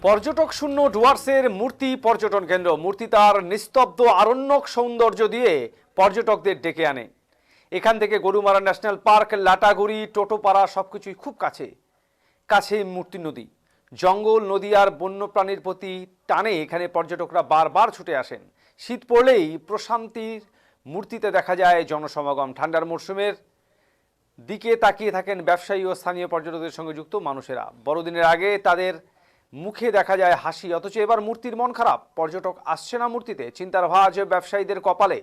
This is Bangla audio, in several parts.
পর্যটক শূন্য ডুয়ার্সের মূর্তি পর্যটন কেন্দ্র। মূর্তি তার নিস্তব্ধ আরণ্যক সৌন্দর্য দিয়ে পর্যটকদের ডেকে আনে। এখান থেকে গরুমারা ন্যাশনাল পার্ক, লাটাগুড়ি, টোটোপাড়া সবকিছুই খুব কাছে। কাছে মূর্তি নদী, জঙ্গল, নদী আর বন্যপ্রাণীর প্রতি টানে এখানে পর্যটকরা বারবার ছুটে আসেন। শীত পড়লেই প্রশান্তির মূর্তিতে দেখা যায় জনসমাগম। ঠান্ডার মরশুমের দিকে তাকিয়ে থাকেন ব্যবসায়ী ও স্থানীয় পর্যটকদের সঙ্গে যুক্ত মানুষেরা। বড়দিনের আগে তাদের মুখে দেখা যায় হাসি, অথচ এবার মূর্তির মন খারাপ। পর্যটক আসছে না মূর্তিতে, চিন্তার ভাঁজ ব্যবসায়ীদের কপালে।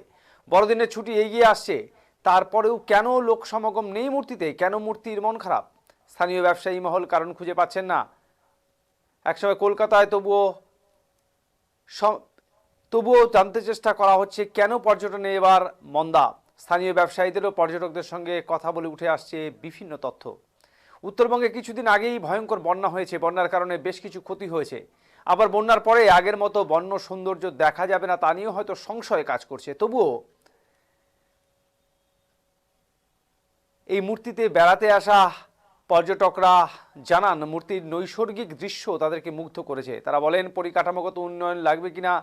বড়দিনের ছুটি এগিয়ে আসছে, তারপরেও কেন লোক সমাগম নেই মূর্তিতে? কেন মূর্তির মন খারাপ? স্থানীয় ব্যবসায়ী মহল কারণ খুঁজে পাচ্ছেন না। একসময় কলকাতায় তবুও জানতে চেষ্টা করা হচ্ছে কেন পর্যটনে এবার মন্দা। স্থানীয় ব্যবসায়ীদেরও পর্যটকদের সঙ্গে কথা বলে উঠে আসছে বিভিন্ন তথ্য। উত্তরবঙ্গে কিছুদিন আগেই ভয়ঙ্কর বন্যা হয়েছে, বন্যার কারণে বেশ কিছু ক্ষতি হয়েছে। আবার বন্যার পরে আগের মতো বন্য সৌন্দর্য দেখা যাবে না তা নিয়েও হয়তো সংশয় কাজ করছে। তবুও এই মূর্তিতে বেড়াতে আসা পর্যটকরা জানান মূর্তির নৈসর্গিক দৃশ্য তাদেরকে মুগ্ধ করেছে। তারা বলেন পরিকাঠামোগত উন্নয়ন লাগবে কিনা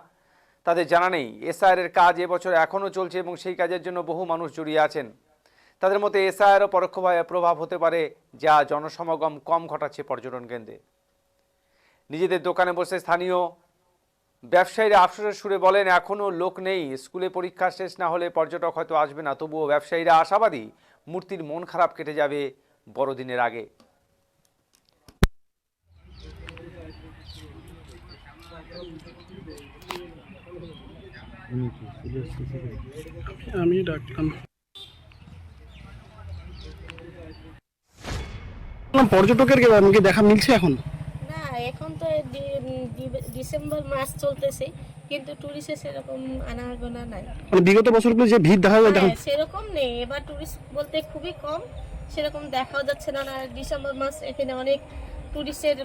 তাদের জানা নেই। এসআইআর এর কাজ এবছর এখনও চলছে এবং সেই কাজের জন্য বহু মানুষ জড়িয়ে আছেন। তাদের মতে এসআইআরও পরোক্ষভাবে প্রভাব হতে পারে, যা জনসমাগম কম ঘটাচ্ছে পর্যটন কেন্দ্রে। নিজেদের দোকানে বসে স্থানীয় ব্যবসায়ীরা আফসোসের সুরে বলেন এখনও লোক নেই। স্কুলে পরীক্ষা শেষ না হলে পর্যটক হয়তো আসবে না। তবুও ব্যবসায়ীরা আশাবাদী মূর্তির মন খারাপ কেটে যাবে বড়দিনের আগে। আমি ডাকলাম পর্যটকের আমাকে দেখা মিলছে এখন না। এখন তো ডিসেম্বর মাস চলতেছে, কিন্তু টুরিস্টের সেরকম আনাগোনা নাই। মানে বিগত বছরগুলো যে ভিড় দেখা যায় সেরকম নেই। এবার টুরিস্ট বলতে খুবই কম, সেরকম দেখাও যাচ্ছে না। না ডিসেম্বর মাস এখানে অনেক টুরিস্টের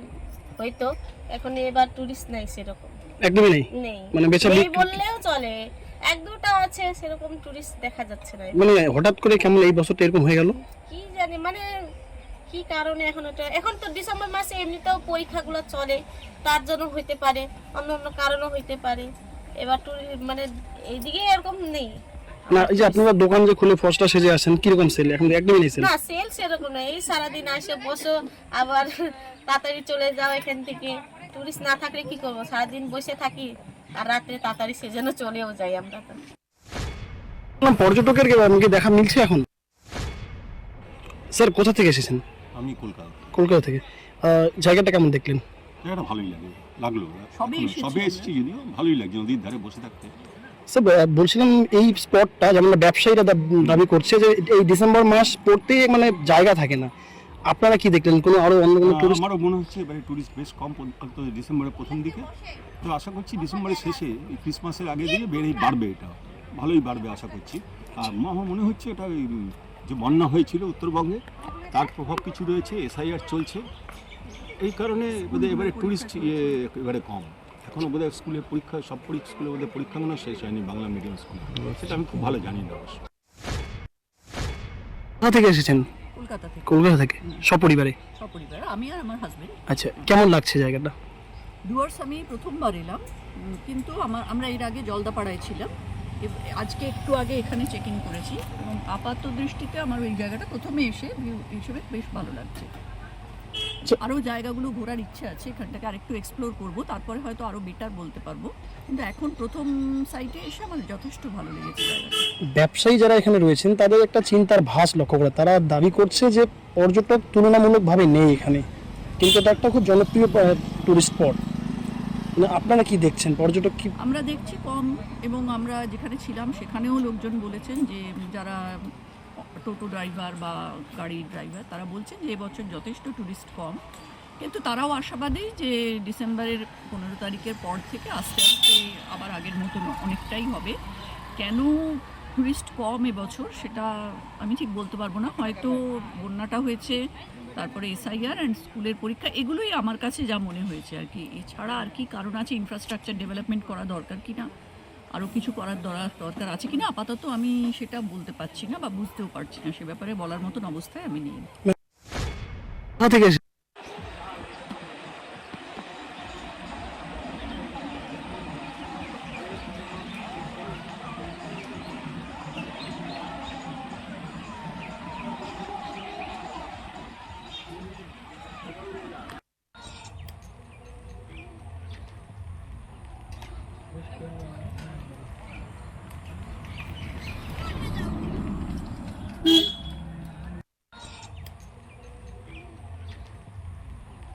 হয়তো, এখন এবার টুরিস্ট নাই সেরকম, একদমই নেই। মানে নেই বললেও চলে, এক দুটা আছে, সেরকম টুরিস্ট দেখা যাচ্ছে না। মানে হঠাৎ করে কেমন এই বছরটা এরকম হয়ে গেল কি জানি, মানে কি কারণে। এখন তো ডিসেম্বর মাসে এমনিতেও পরীক্ষাগুলো চলে, তার জন্য হইতে পারে, অন্য অন্য কারণও হইতে পারে। এবার মানে এইদিকে এরকম নেই। না, এই যে আপনারা দোকান যে খুলে ফসটা সেজে আসেন, কিরকম সেল? এখন একদমই নেই সেল। না, সেল সেরকম না। এই সারাদিন আসে বসো, আবার তাড়াতাড়ি চলে যাও এখান থেকে। টুরিস্ট না থাকলে কি করবো, সারাদিন বসে থাকি আর রাত্রে তাড়াতাড়ি সেজন্য চলেও যাই আমরা। তো পর্যটকের আমাকে দেখা মিলছে এখন। স্যার কোথা থেকে এসেছেন? আমি কলকাতা থেকে। জায়গাটা কেমন দেখলেন? জায়গাটা ভালোই লাগলো। সবে এসেছি, যদিও ভালোই লাগছে নদীর ধারে বসে থাকতে। স্যার বলছিলাম এই স্পটটা যেমন ব্যবসায়ীরা দাবি করছে যে এই ডিসেম্বর মাস পড়তে মানে জায়গা থাকে না, আপনারা কি দেখলেন? কোনো আরো অন্য কোনো টুরিস্ট? আমারও মনে হচ্ছে এবারে টুরিস্ট বেশ কম, ডিসেম্বরের প্রথম দিকে। তো আশা করছি ডিসেম্বরের শেষে, ক্রিসমাসের আগে দিকে বাড়বে, এটা ভালোই বাড়বে আশা করছি। আর আমার মনে হচ্ছে এটা যে বন্যা হয়েছিল উত্তরবঙ্গে, তার প্রভাব কিছু রয়েছে। এসআইআর চলছে, এই কারণে বোধহয় এবারে টুরিস্ট এবারে কম। এখনও বোধহয় স্কুলে পরীক্ষা, সব স্কুলে বোধহয় পরীক্ষাগুলো শেষ হয়নি বাংলা মিডিয়াম স্কুলে, সেটা আমি খুব ভালো জানি না অবশ্য। কোথা থেকে এসেছেন? কলকাতা থেকে। সপরিবারে? আমি আর আমার হাজবেন্ড। আচ্ছা, কেমন লাগছে জায়গাটা? ডুয়ার্স আমি প্রথমবার এলাম, কিন্তু আমরা এর আগে জলদাপাড়ায় ছিলাম। আজকে একটু আগে এখানে চেক ইন করেছি এবং আপাত দৃষ্টিতে আমার এই জায়গাটা প্রথমে এসে ভিউ হিসেবে বেশ ভালো লাগছে। আরও জায়গাগুলো ঘোরার ইচ্ছে আছে, এখানটাকে আরেকটু এক্সপ্লোর করবো, তারপরে হয়তো আরও বেটার বলতে পারবো। কিন্তু এখন প্রথম সাইটে এসে আমার যথেষ্ট ভালো লেগেছে জায়গাটা। ব্যবসায়ী যারা এখানে রয়েছেন তাদের একটা চিন্তার ভাস লক্ষ্য করে তারা দাবি করছে যে পর্যটক তুলনামূলকভাবে নেই এখানে, কিন্তু এটা একটা খুব জনপ্রিয় টুরিস্ট স্পট। আপনারা কি দেখছেন? পর্যটক কি? আমরা দেখছি কম, এবং আমরা যেখানে ছিলাম সেখানেও লোকজন বলেছেন যে যারা টোটো ড্রাইভার বা গাড়ির ড্রাইভার, তারা বলছেন যে এবছর যথেষ্ট টুরিস্ট কম। কিন্তু তারাও আশাবাদী যে ডিসেম্বরের 15 তারিখের পর থেকে আস্তে আস্তে আবার আগের মতন অনেকটাই হবে। কেন টুরিস্ট কম এবছর সেটা আমি ঠিক বলতে পারবো না। হয়তো বন্যাটা হয়েছে, তারপরে এসআইআর অ্যান্ড স্কুলের পরীক্ষা, এগুলোই আমার কাছে যা মনে হয়েছে আর কি। এছাড়া আর কি কারণ আছে? ইনফ্রাস্ট্রাকচার ডেভেলপমেন্ট করা দরকার কিনা, আরও কিছু করার দরকার আছে কিনা, আপাতত আমি সেটা বলতে পারছি না বা বুঝতেও পারছি না। সে ব্যাপারে বলার মতন অবস্থায় আমি নেই। বৃষ্টি হবে